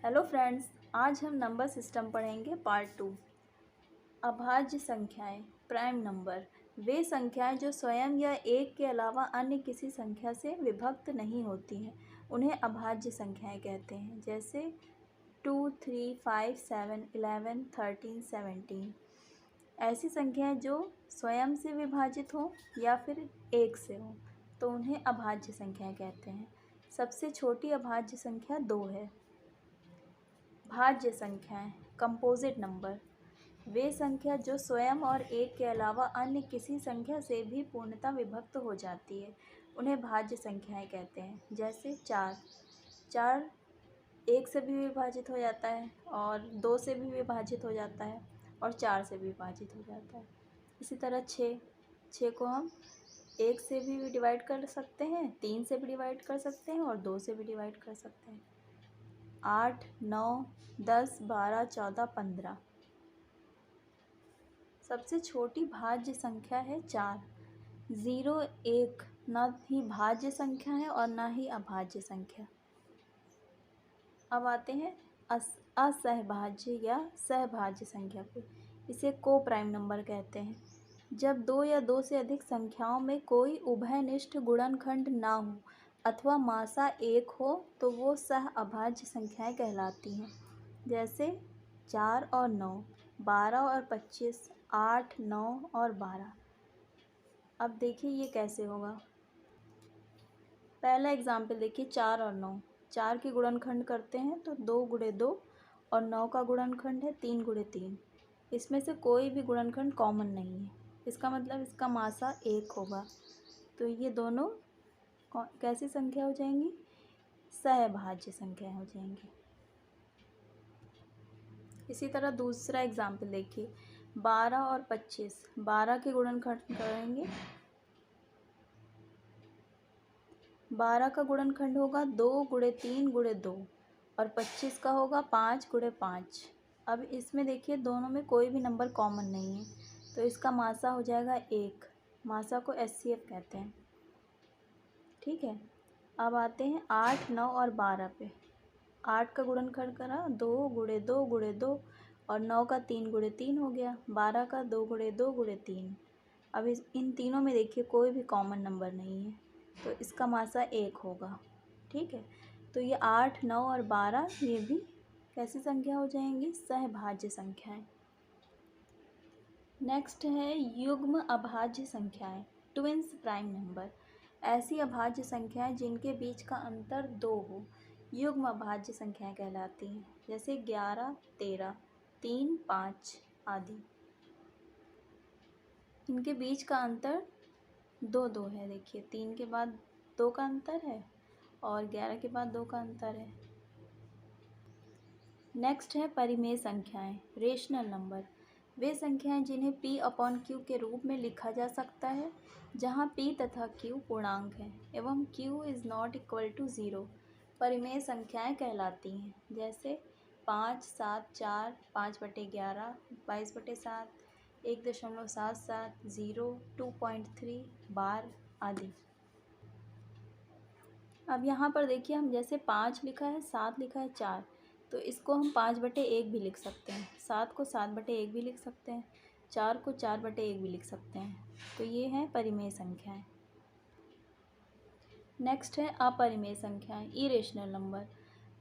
Hello friends, आज हम number system पढ़ेंगे पार्ट 2। अभाज्य संख्याएं, प्राइम नंबर वे संख्याएं जो स्वयं या एक के अलावा अन्य किसी संख्या से विभक्त नहीं होती हैं, उन्हें अभाज्य संख्याएं कहते हैं। जैसे 2, 3, 5, 7, 11, 13, 17। ऐसी संख्याएं जो स्वयं से विभाजित हों या फिर एक से हों तो उन्हें अभाज्य संख्याएं कहते हैं। सबसे छोटी अभाज्य संख्या 2 है। भाज्य संख्याएं, कंपोजिट नंबर वे संख्या जो स्वयं और एक के अलावा अन्य किसी संख्या से भी पूर्णतः विभक्त हो जाती है, उन्हें भाज्य संख्याएं कहते हैं। जैसे 4 एक से भी विभाजित हो जाता है और 2 से भी विभाजित हो जाता है और 4 से भी विभाजित हो जाता है। इसी तरह 6 को हम 1 से भी डिवाइड कर सकते हैं, 3 से भी डिवाइड कर सकते हैं और 2 से भी डिवाइड कर सकते हैं। 8, 9, 10, 12, 14, 15। सबसे छोटी भाज्य संख्या है 4। 0, 1 न ही भाज्य संख्या है और न ही अभाज्य संख्या। अब आते हैं असहभाज्य या सहभाज्य संख्या पे। इसे को प्राइम नंबर कहते हैं। जब 2 या 2 से अधिक संख्याओं में कोई उभयनिष्ठ गुणनखंड ना हो अथवा मासा 1 हो तो वो सह अभाज्य संख्याएं कहलाती हैं। जैसे 4 और 9, 12 और 25, 8, 9 और 12। अब देखिए ये कैसे होगा। पहला एग्जाम्पल देखिए, 4 और 9। 4 के गुणनखंड करते हैं तो 2 गुणे 2 और 9 का गुणनखंड है 3 गुणे 3। इसमें से कोई भी गुणनखंड कॉमन नहीं है, इसका मतलब इसका मासा 1 होगा। तो ये दोनों कैसी संख्या हो जाएंगी? सहभाज्य संख्या हो जाएंगी। इसी तरह दूसरा एग्जाम्पल देखिए, 12 और 25। 12 के गुणनखंड करेंगे, 12 का गुणनखंड होगा 2 गुणे 3 गुणे 2 और 25 का होगा 5 गुणे 5। अब इसमें देखिए दोनों में कोई भी नंबर कॉमन नहीं है, तो इसका मासा हो जाएगा 1। मासा को एचसीएफ कहते हैं। ठीक है, अब आते हैं 8, 9 और 12 पे। 8 का गुणनखंड करा 2 गुणे 2 गुणे 2 और 9 का 3 गुणे 3 हो गया। 12 का 2 गुणे 2 गुणे 3। अब इन तीनों में देखिए कोई भी कॉमन नंबर नहीं है, तो इसका मासा 1 होगा। ठीक है, तो ये 8, 9 और 12 ये भी कैसी संख्या हो जाएंगी? सहभाज्य संख्याएं। नेक्स्ट है युग्म अभाज्य संख्याएं, ट्विंस प्राइम नंबर। ऐसी अभाज्य संख्याएं जिनके बीच का अंतर 2 हो युग्म अभाज्य संख्याएं कहलाती हैं। जैसे 11, 13, 3, 5 आदि। इनके बीच का अंतर 2 है। देखिए 3 के बाद 2 का अंतर है और 11 के बाद 2 का अंतर है। नेक्स्ट है परिमेय संख्याएं, रेशनल नंबर। वे संख्याएं जिन्हें p/q के रूप में लिखा जा सकता है, जहां p तथा q पूर्णांक हैं एवं q is not equal to 0, परिमेय संख्याएं कहलाती हैं। जैसे 5, 7, 4, 5/11, 22/7, 1.77, 0, 2.3 बार आदि। अब यहाँ पर देखिए, हम जैसे 5 लिखा है, 7 लिखा है, 4, तो इसको हम 5/1 भी लिख सकते हैं। 7 को 7/1 भी लिख सकते हैं, 4 को 4/1 भी लिख सकते हैं। तो ये हैं परिमेय संख्याएं। नेक्स्ट है अपरिमेय संख्याएं, इरेशनल नंबर।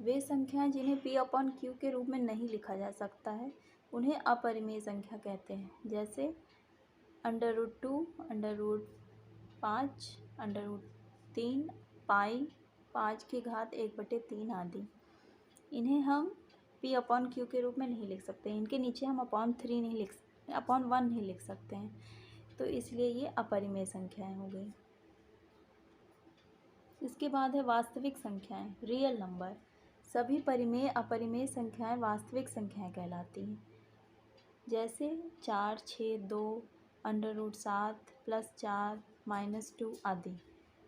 वे संख्याएं जिन्हें p/q के रूप में नहीं लिखा जा सकता है, उन्हें अपरिमेय संख्या कहते हैं। जैसे √2, √5, √3, पाई, 5 की घात 1/3 आदि। इन्हें हम p/q के रूप में नहीं लिख सकते। इनके नीचे हम /1 नहीं लिख सकते हैं, तो इसलिए ये अपरिमेय संख्याएं हो गई। इसके बाद है वास्तविक संख्याएं, रियल नंबर। सभी परिमेय अपरिमेय संख्याएं वास्तविक संख्याएं कहलाती हैं। जैसे 4, 6, 2, √7, +4, -2 आदि।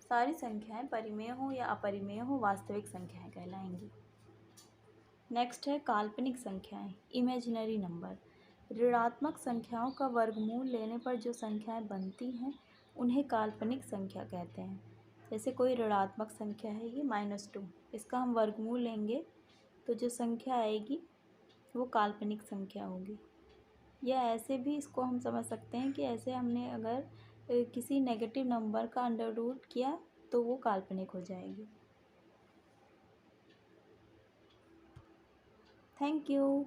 सारी संख्याएं परिमेय हो या अपरिमेय हो वास्तविक संख्याएं कहलाएंगी। नेक्स्ट है काल्पनिक संख्याएं, इमेजिनरी नंबर। ऋणात्मक संख्याओं का वर्गमूल लेने पर जो संख्याएं बनती हैं, उन्हें काल्पनिक संख्या कहते हैं। जैसे कोई ऋणात्मक संख्या है ये -2, इसका हम वर्गमूल लेंगे तो जो संख्या आएगी वो काल्पनिक संख्या होगी। या ऐसे भी इसको हम समझ सकते हैं कि ऐसे हमने अगर किसी नेगेटिव नंबर का अंडर रूट किया तो वो काल्पनिक हो जाएगी। Thank you.